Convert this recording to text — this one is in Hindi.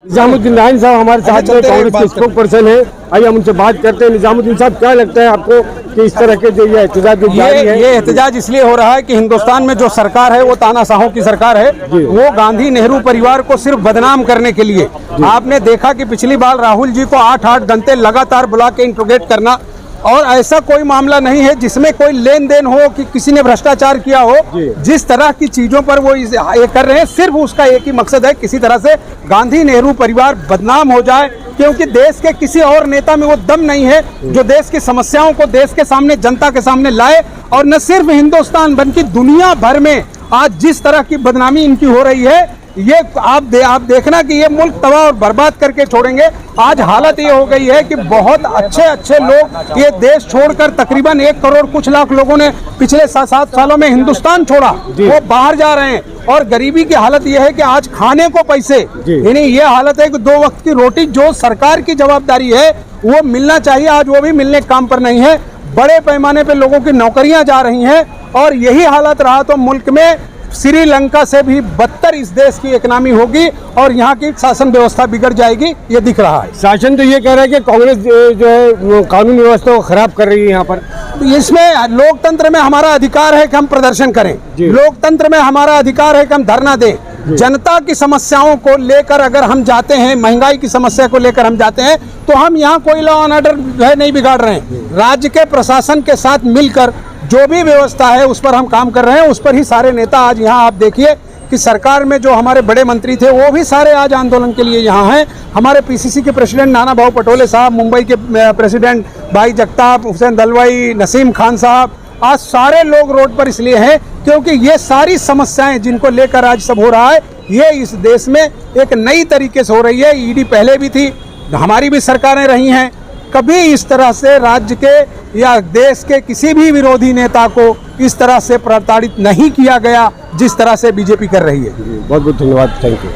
निजामुद्दीन रायन साहब हमारे साथ में कांग्रेस के स्पोक पर्सन है। आइए हम उनसे बात करते हैं। निजामुद्दीन साहब, क्या लगता है आपको कि इस तरह के जो ये एहतजाज जारी है? ये एहतजाज इसलिए हो रहा है कि हिंदुस्तान में जो सरकार है वो तानाशाहों की सरकार है। वो गांधी नेहरू परिवार को सिर्फ बदनाम करने के लिए, आपने देखा कि पिछली बार राहुल जी को 8-8 घंटे लगातार बुला के इंट्रोगेट करना, और ऐसा कोई मामला नहीं है जिसमें कोई लेन देन हो कि किसी ने भ्रष्टाचार किया हो। जिस तरह की चीजों पर वो ये कर रहे हैं, सिर्फ उसका एक ही मकसद है, किसी तरह से गांधी नेहरू परिवार बदनाम हो जाए, क्योंकि देश के किसी और नेता में वो दम नहीं है जो देश की समस्याओं को देश के सामने, जनता के सामने लाए। और न सिर्फ हिंदुस्तान बल्कि दुनिया भर में आज जिस तरह की बदनामी इनकी हो रही है, ये आप देखना कि ये मुल्क तबाह और बर्बाद करके छोड़ेंगे। आज हालत ये हो गई है कि बहुत अच्छे लोग ये देश छोड़कर, तकरीबन 1 करोड़ कुछ लाख लोगों ने पिछले 7 सालों में हिंदुस्तान छोड़ा, वो बाहर जा रहे हैं। और गरीबी की हालत ये है कि आज खाने को पैसे, यानी ये हालत है कि 2 वक्त की रोटी जो सरकार की जवाबदारी है वो मिलना चाहिए, आज वो भी मिलने के काम पर नहीं है। बड़े पैमाने पर लोगों की नौकरियां जा रही हैं, और यही हालत रहा तो मुल्क में श्रीलंका से भी बदतर इस देश की इकोनॉमी होगी और यहाँ की शासन व्यवस्था बिगड़ जाएगी, ये दिख रहा है। शासन तो ये कह रहा है कि कांग्रेस जो है वो कानून व्यवस्था को खराब कर रही है यहाँ पर। इसमें लोकतंत्र में हमारा अधिकार है कि हम प्रदर्शन करें, लोकतंत्र में हमारा अधिकार है कि हम धरना दें। जनता की समस्याओं को लेकर अगर हम जाते हैं, महंगाई की समस्या को लेकर हम जाते हैं, तो हम यहाँ कोई लॉ एंड ऑर्डर है नहीं बिगाड़ रहे हैं। राज्य के प्रशासन के साथ मिलकर जो भी व्यवस्था है उस पर हम काम कर रहे हैं, उस पर ही सारे नेता आज यहाँ, आप देखिए कि सरकार में जो हमारे बड़े मंत्री थे वो भी सारे आज आंदोलन के लिए यहाँ हैं। हमारे पीसीसी के प्रेसिडेंट नाना भाऊ पटोले साहब, मुंबई के प्रेसिडेंट भाई जगताप हुसैन दलवाई, नसीम खान साहब, आज सारे लोग रोड पर इसलिए हैं क्योंकि ये सारी समस्याएं जिनको लेकर आज सब हो रहा है, ये इस देश में एक नई तरीके से हो रही है। ईडी पहले भी थी, हमारी भी सरकारें रही हैं, कभी इस तरह से राज्य के या देश के किसी भी विरोधी नेता को इस तरह से प्रताड़ित नहीं किया गया जिस तरह से बीजेपी कर रही है। बहुत बहुत धन्यवाद, थैंक यू।